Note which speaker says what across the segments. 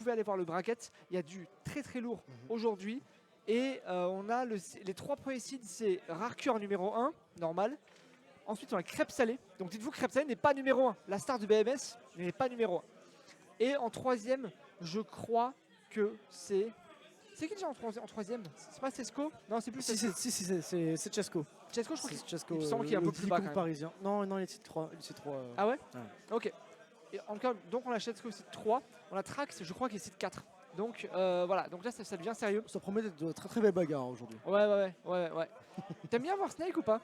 Speaker 1: pouvez aller voir le bracket, il y a du très très lourd aujourd'hui. Et on a les 3 premiers seeds, c'est Rarkur numéro 1, normal. Ensuite on a Crêpe Salée. Donc dites-vous que Crêpe Salée n'est pas numéro 1. La star du BMS n'est pas numéro 1. Et en troisième, je crois que c'est... C'est qui déjà en troisième? C'est pas Cesco? Non, c'est plus
Speaker 2: Si,
Speaker 1: Cesco.
Speaker 2: c'est Chesco.
Speaker 1: Cesco, je crois
Speaker 2: C'est
Speaker 1: qu'il
Speaker 2: Chesco.
Speaker 1: il me semble qu'il est un peu plus bas quand même.
Speaker 2: parisien. Non, il est 3.
Speaker 1: Ah ouais? Ok. Et en tout cas, donc on a Cesco site 3. On a Trax, je crois qu'il est site 4. Donc voilà, donc là ça devient sérieux.
Speaker 2: Ça promet d'être de très très belles bagarres aujourd'hui.
Speaker 1: Ouais. T'aimes bien voir Snake ou pas?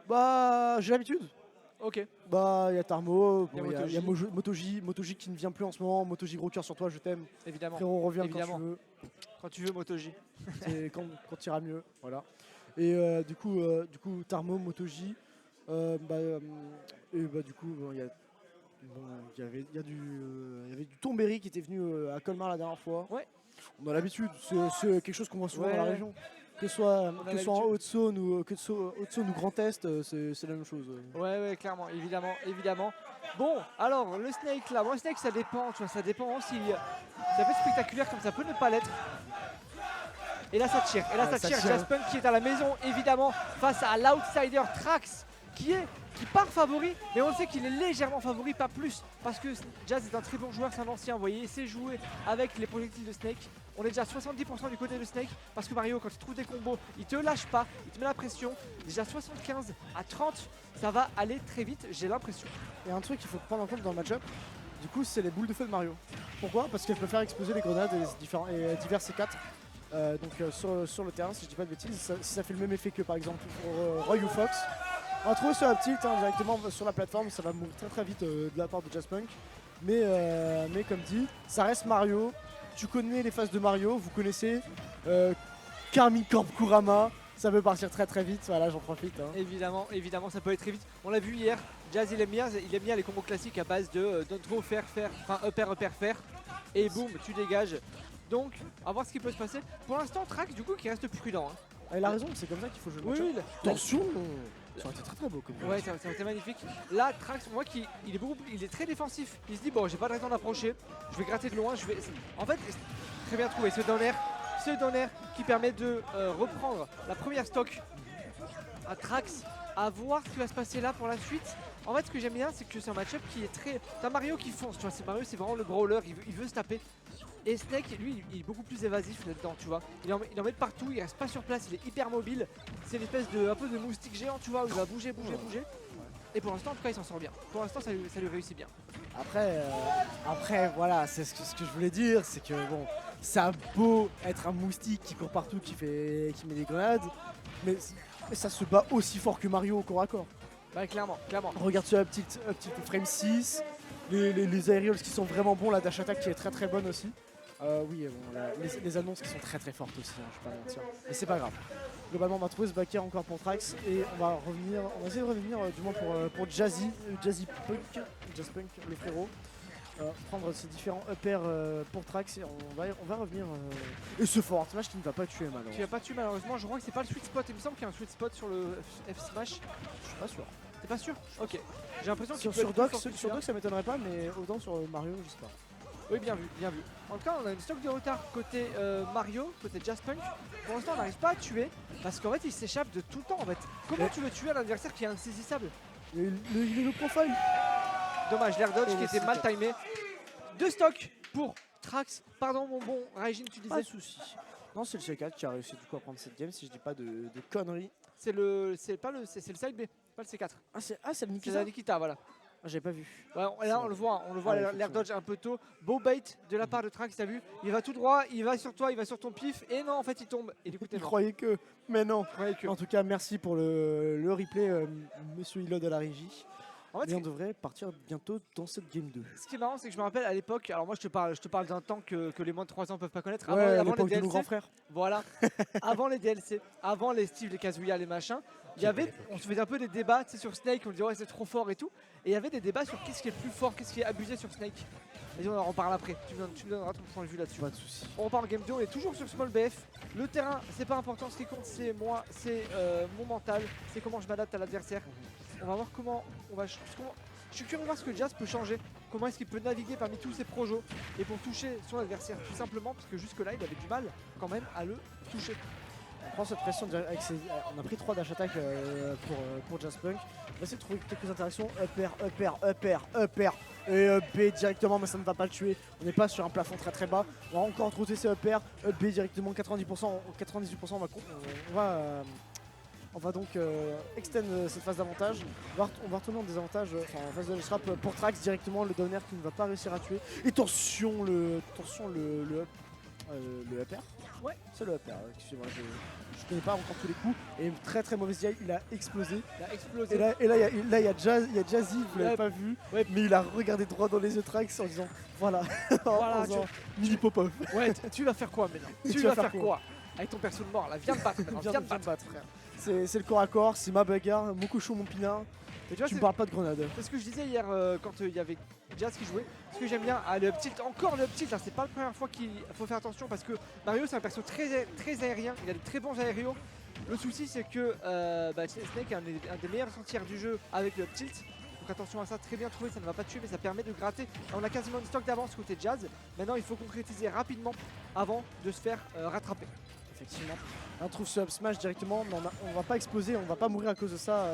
Speaker 2: Bah, j'ai l'habitude.
Speaker 1: Ok.
Speaker 2: Bah, il y a Tarmo,
Speaker 1: Il y a
Speaker 2: bon, il y a Motoji qui ne vient plus en ce moment. Motoji, gros cœur sur toi, je t'aime.
Speaker 1: Évidemment.
Speaker 2: Frérot, reviens
Speaker 1: Évidemment.
Speaker 2: quand tu veux.
Speaker 1: Quand tu veux, Motoji.
Speaker 2: C'est quand tu iras mieux, voilà. Et du coup, Tarmo, Motoji, du coup, bon, il y avait du Tombéry qui était venu à Colmar la dernière fois.
Speaker 1: Ouais.
Speaker 2: On a l'habitude, c'est quelque chose qu'on voit souvent dans la région. Que ce soit en Haute-Saône ou Grand Est, c'est la même chose.
Speaker 1: Ouais, clairement, évidemment. Bon, alors le Snake là, moi Snake ça dépend, tu vois, ça dépend aussi. Ça peut être spectaculaire comme ça peut ne pas l'être. Et là ça tire, ça tire. Jaspunk qui est à la maison évidemment face à l'outsider Trax qui part favori, mais on sait qu'il est légèrement favori, pas plus, parce que Jazz est un très bon joueur, c'est un ancien, vous voyez, il sait jouer avec les projectiles de Snake. On est déjà à 70% du côté de Snake, parce que Mario, quand il trouve des combos, il te lâche pas, il te met la pression. Déjà 75 à 30, ça va aller très vite, j'ai l'impression.
Speaker 2: Et un truc qu'il faut prendre en compte dans le match-up, du coup, c'est les boules de feu de Mario. Pourquoi? Parce qu'elle peut faire exploser les grenades et divers C4. Sur le terrain, si je dis pas de bêtises, si ça fait le même effet que par exemple pour Roy ou Fox. On va trouver sur la petite directement sur la plateforme, ça va mourir très très vite de la part de Jaspunk. Mais comme dit, ça reste Mario. Tu connais les phases de Mario, vous connaissez Karmi Corp Kurama, ça peut partir très très vite, voilà j'en profite. Hein.
Speaker 1: Évidemment, ça peut aller très vite. On l'a vu hier, Jazz il aime bien les combos classiques à base de don't throw, faire, enfin upper, faire, et boum, tu dégages. Donc, à voir ce qui peut se passer. Pour l'instant, Trax du coup qui reste prudent. Hein.
Speaker 2: Il a raison, c'est comme ça qu'il faut jouer le match.
Speaker 1: Oui,
Speaker 2: attention, ça aurait été très très beau comme
Speaker 1: ouais, ça aurait été magnifique. Là, Trax, moi, il est très défensif. Il se dit, bon, j'ai pas de raison d'approcher. Je vais gratter de loin. En fait, très bien trouvé. Ce down air qui permet de reprendre la première stock à Trax. À voir ce qui va se passer là pour la suite. En fait, ce que j'aime bien, c'est que c'est un match-up qui est très... T'as Mario qui fonce, tu vois. Mario, c'est vraiment le brawler. Il veut se taper. Et Snake, lui, il est beaucoup plus évasif là-dedans, tu vois. Il en met de partout, il reste pas sur place, il est hyper mobile. C'est une espèce un peu de moustique géant, tu vois, où il va bouger. Et pour l'instant, en tout cas, il s'en sort bien. Pour l'instant, ça lui réussit bien.
Speaker 2: Après voilà, c'est ce que je voulais dire, c'est que bon, ça a beau être un moustique qui court partout, qui met des grenades, mais ça se bat aussi fort que Mario au corps à corps.
Speaker 1: Bah clairement.
Speaker 2: Regarde sur la petite frame 6, les aerials qui sont vraiment bons, la dash attack qui est très très bonne aussi. Oui, bon, les annonces qui sont très très fortes aussi, hein, je vais pas mentir. Mais c'est pas grave. Globalement, on va trouver ce backer encore pour Trax et on va essayer de revenir du moins pour Jazzy Punk, le frérot. Prendre ces différents uppers pour Trax et on va revenir. Et ce forward smash qui ne va pas tuer malheureusement.
Speaker 1: Tu vas pas tuer malheureusement, je crois que c'est pas le sweet spot. Il me semble qu'il y a un sweet spot sur le F smash.
Speaker 2: Je suis pas sûr.
Speaker 1: T'es pas sûr? Ok. J'ai l'impression que
Speaker 2: sur Doc ça m'étonnerait pas, mais autant sur Mario, je sais pas.
Speaker 1: Oui, bien vu. En tout cas, on a une stock de retard côté Mario, côté Jaspunk. Pour l'instant, on n'arrive pas à tuer parce qu'en fait, il s'échappe de tout le temps. En fait, comment tu veux tuer un adversaire qui est insaisissable?
Speaker 2: Il est le profile.
Speaker 1: Dommage, l'air dodge qui était mal timé. Deux stocks pour Trax. Pardon, mon bon Raijin, tu disais.
Speaker 2: Pas de soucis. Non, c'est le C4 qui a réussi du coup à prendre cette game, si je dis pas de conneries.
Speaker 1: C'est le side B, pas le C4.
Speaker 2: C'est le Nikita.
Speaker 1: C'est la Nikita, voilà.
Speaker 2: J'ai pas vu.
Speaker 1: Ouais, là on le voit l'air dodge un peu tôt. Beau bait de la part de Trax, t'as vu? Il va tout droit, il va sur toi, il va sur ton pif, et non, en fait il tombe. Et du coup,
Speaker 2: il croyait que, mais non.
Speaker 1: Que...
Speaker 2: En tout cas, merci pour le replay, monsieur Ilod à la régie. En fait, on devrait partir bientôt dans cette game 2.
Speaker 1: Ce qui est marrant, c'est que je me rappelle à l'époque, alors moi je te parle d'un temps que les moins de 3 ans peuvent pas connaître.
Speaker 2: Ouais,
Speaker 1: avant les
Speaker 2: DLC,
Speaker 1: DLC,
Speaker 2: de nos grands frères.
Speaker 1: Voilà. Avant les DLC, avant les Steve, les Kazuya, les machins, on se faisait un peu des débats sur Snake, on disait ouais c'est trop fort et tout. Et il y avait des débats sur qu'est-ce qui est le plus fort, qu'est-ce qui est abusé sur Snake. Vas-y, on en reparle après, tu me donneras ton point de vue là-dessus.
Speaker 2: Pas de soucis.
Speaker 1: On repart en game 2, on est toujours sur Small BF. Le terrain, c'est pas important, ce qui compte c'est moi, c'est mon mental, c'est comment je m'adapte à l'adversaire. On va voir comment on va... Je suis curieux de voir ce que Jazz peut changer comment est-ce qu'il peut naviguer parmi tous ces projos et pour toucher son adversaire tout simplement parce que jusque là il avait du mal quand même à le toucher.
Speaker 2: On prend cette pression, on a pris 3 dash attack pour Jaspunk. On va essayer de trouver quelques interactions, up air, up air, up air, up air et up B directement, mais ça ne va pas le tuer. On n'est pas sur un plafond très bas. On va encore trouver ces up air, up B directement, 98%, 98%, on va donc extend cette phase d'avantage. On va retourner en désavantage, en phase de scrap pour Trax directement, le down air qui ne va pas réussir à tuer. Et attention le up air. Ouais, c'est le up air, excusez-moi, je connais pas encore tous les coups. Et une très mauvaise DI, il a explosé.
Speaker 1: Il a explosé.
Speaker 2: Et là il y a Jazzy, vous l'avez pas vu, mais il a regardé droit dans les yeux Trax en disant voilà,
Speaker 1: voilà
Speaker 2: mini pop-off.
Speaker 1: Ouais, tu vas faire quoi maintenant? Tu vas faire quoi avec ton perso de mort là? Viens me battre maintenant, viens me battre
Speaker 2: frère. C'est le corps à corps, c'est ma bagarre, mon cochon, mon pinard. Et tu me parles pas de grenade.
Speaker 1: C'est ce que je disais hier quand il y avait Jazz qui jouait. Ce que j'aime bien, le up tilt, encore le up tilt, là c'est pas la première fois qu'il faut faire attention parce que Mario c'est un perso très aérien, il a des très bons aériaux. Le souci c'est que Snake est un des meilleurs sentiers du jeu avec le up tilt. Donc attention à ça, très bien trouvé, ça ne va pas tuer mais ça permet de gratter. On a quasiment une stock d'avance côté Jazz. Maintenant il faut concrétiser rapidement avant de se faire rattraper.
Speaker 2: Effectivement. On trouve ce up smash directement, mais on va pas exploser, on va pas mourir à cause de ça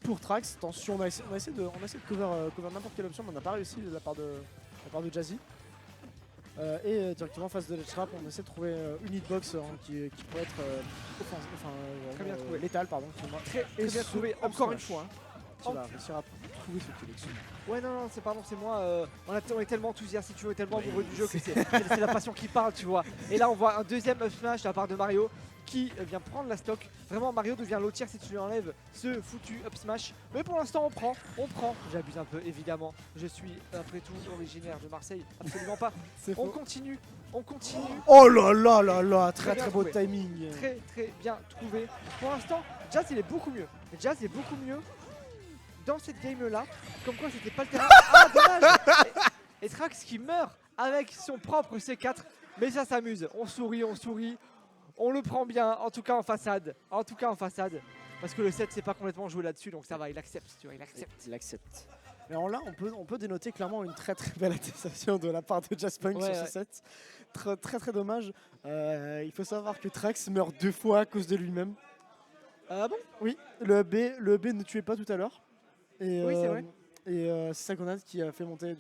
Speaker 2: pour Trax. Attention, on a essayé de cover n'importe quelle option, mais on n'a pas réussi de la part de Jazzy. Et directement face de Ledge Trap, on essaie de trouver une hitbox qui pourrait être
Speaker 1: très bien trouvé.
Speaker 2: létale, pardon.
Speaker 1: Très bien trouvé, encore une fois.
Speaker 2: Tu vas réussir à trouver ce qu'il est.
Speaker 1: Ouais non c'est moi, on est tellement enthousiaste si tu veux, tellement amoureux du jeu que c'est la passion qui parle tu vois. Et là on voit un deuxième up smash de la part de Mario qui vient prendre la stock. Vraiment Mario devient low-tier si tu lui enlèves ce foutu up smash. Mais pour l'instant on prend. J'abuse un peu évidemment, je suis après tout originaire de Marseille, absolument pas. On continue.
Speaker 2: Oh là là, très beau timing.
Speaker 1: Très bien trouvé. Pour l'instant Jazz il est beaucoup mieux. Jazz est beaucoup mieux dans cette game là, comme quoi c'était pas le terrain. Ah dommage. Et Trax qui meurt avec son propre C4, mais ça s'amuse, on sourit, on le prend bien, en tout cas en façade, parce que le 7 c'est pas complètement joué là-dessus, donc ça va, il accepte, tu vois, il accepte.
Speaker 2: Mais alors là, on peut dénoter clairement une très belle attestation de la part de Jaspunk sur ce set. Très dommage. Il faut savoir que Trax meurt 2 fois à cause de lui-même.
Speaker 1: Ah bon?
Speaker 2: Oui, le B ne tuait pas tout à l'heure.
Speaker 1: Oui, c'est vrai.
Speaker 2: Et c'est sa grenade qui a fait monter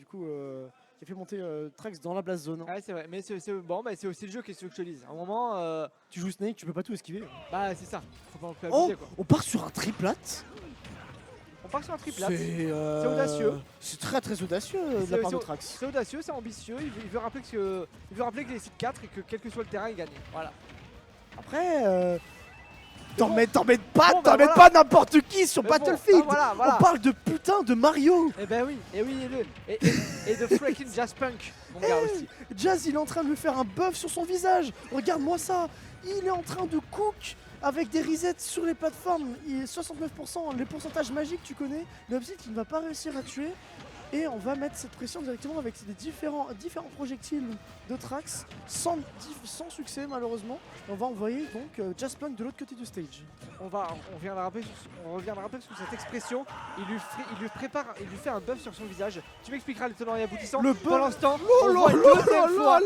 Speaker 2: Trax dans la blast zone.
Speaker 1: Ouais, c'est vrai, mais c'est aussi le jeu qui est ce que je te dise. À un moment,
Speaker 2: tu joues Snake, tu peux pas tout esquiver.
Speaker 1: Bah, c'est ça. Faut pas abuser, quoi.
Speaker 2: On part sur un triplat.
Speaker 1: C'est audacieux.
Speaker 2: C'est très audacieux de la part de Trax.
Speaker 1: C'est audacieux, c'est ambitieux. Il veut rappeler que les sites 4 et que quel que soit le terrain, il gagne. Voilà.
Speaker 2: Après. T'emmènes pas n'importe qui sur Battlefield.
Speaker 1: Voilà.
Speaker 2: On parle de putain de Mario.
Speaker 1: Eh ben oui, et de freaking Jaspunk, mon gars aussi.
Speaker 2: Jazz, il est en train de lui faire un buff sur son visage. Regarde-moi ça. Il est en train de cook avec des resets sur les plateformes. Il est 69%, les pourcentages magiques, tu connais. Le upset qui ne va pas réussir à tuer. Et on va mettre cette pression directement avec les différents projectiles de Trax sans succès malheureusement. On va envoyer donc Jaspunk de l'autre côté du stage.
Speaker 1: On reviendra rappeler sur cette expression. Il lui fait un buff sur son visage. Tu m'expliqueras les tenants et aboutissants. Pendant ce temps, on voit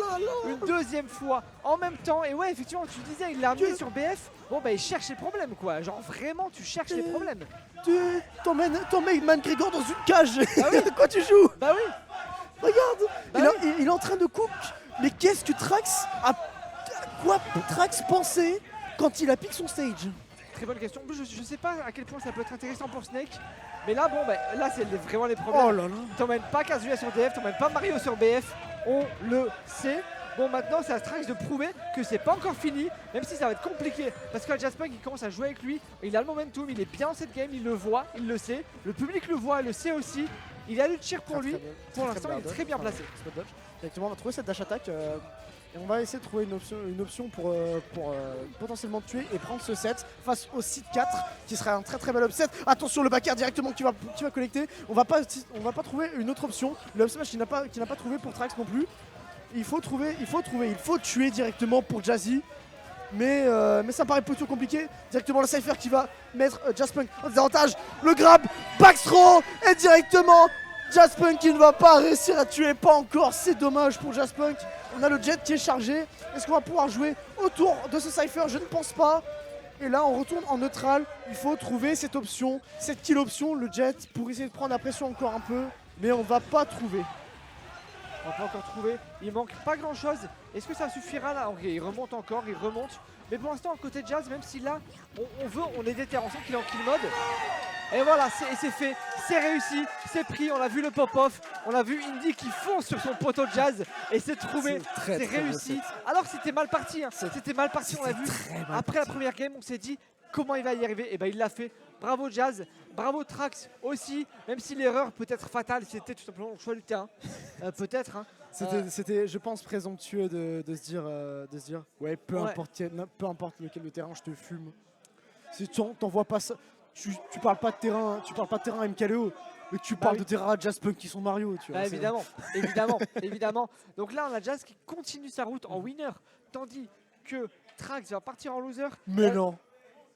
Speaker 1: une deuxième fois en même temps. Et ouais, effectivement, tu disais, il l'a amené sur BF. Bon bah il cherche les problèmes quoi. Genre vraiment, tu cherches les problèmes.
Speaker 2: Tu t'emmènes McGregor dans une cage.
Speaker 1: Bah oui.
Speaker 2: Quoi tu joues?
Speaker 1: Bah oui.
Speaker 2: Regarde, il est en train de cook. Mais qu'est-ce que Trax a... À quoi Trax pensait quand il a piqué son stage?
Speaker 1: Très bonne question. Je sais pas à quel point ça peut être intéressant pour Snake. Mais là, là c'est vraiment les problèmes.
Speaker 2: Oh là là.
Speaker 1: T'emmènes pas Kazuya sur DF, t'emmènes pas Mario sur BF. On le sait. Bon, maintenant c'est à Trax de prouver que c'est pas encore fini, même si ça va être compliqué. Parce que Jaspunk il commence à jouer avec lui, il a le momentum, il est bien dans cette game, il le voit, il le sait. Le public le voit, il le sait aussi. Il a le tir pour lui. Pour l'instant, il est très bien placé.
Speaker 2: Directement, on va trouver cette dash attack. Et on va essayer de trouver une option pour potentiellement tuer et prendre ce set face au site 4 qui serait un très bel upset. Attention le back air directement qui va collecter. On va pas trouver une autre option. Le up smash qu'il n'a pas trouvé pour Trax non plus. Il faut tuer directement pour Jazzy. Mais ça me paraît plutôt compliqué. Directement le Cypher qui va mettre Jaspunk en désavantage. Le grab, backthrow et directement Jazzpunk qui ne va pas réussir à tuer, pas encore, c'est dommage pour Jazzpunk. On a le jet qui est chargé. Est-ce qu'on va pouvoir jouer autour de ce Cypher? Je ne pense pas. Et là, on retourne en neutral. Il faut trouver cette option, cette kill option, le jet, pour essayer de prendre la pression encore un peu. Mais on va pas trouver.
Speaker 1: On va pas encore trouver. Il manque pas grand chose. Est-ce que ça suffira là? Ok, il remonte encore, il remonte. Mais pour l'instant, côté Jazz, même si là, on est déter, on sent qu'il est en kill mode. Et voilà, c'est fait, c'est réussi, c'est pris, on a vu le pop-off, on a vu Indy qui fonce sur son poteau Jazz et c'est trouvé, c'est réussi. Alors c'était mal parti, hein. C'était mal parti, on l'a vu. Après la première game, on s'est dit comment il va y arriver, et ben il l'a fait. Bravo Jazz, bravo Trax aussi, même si l'erreur peut être fatale, c'était tout simplement le choix du terrain. Peut-être. Hein.
Speaker 2: C'était, je pense, présomptueux de se dire, ouais, peu importe lequel de terrain, je te fume. Si tu t'envoies pas ça. Tu parles pas de terrain, MKLeo, mais tu parles de terrain à Jazzpunk qui sont Mario, tu vois.
Speaker 1: Bah, évidemment. Donc là, on a Jazz qui continue sa route en winner, tandis que Trax va partir en loser.
Speaker 2: Mais non.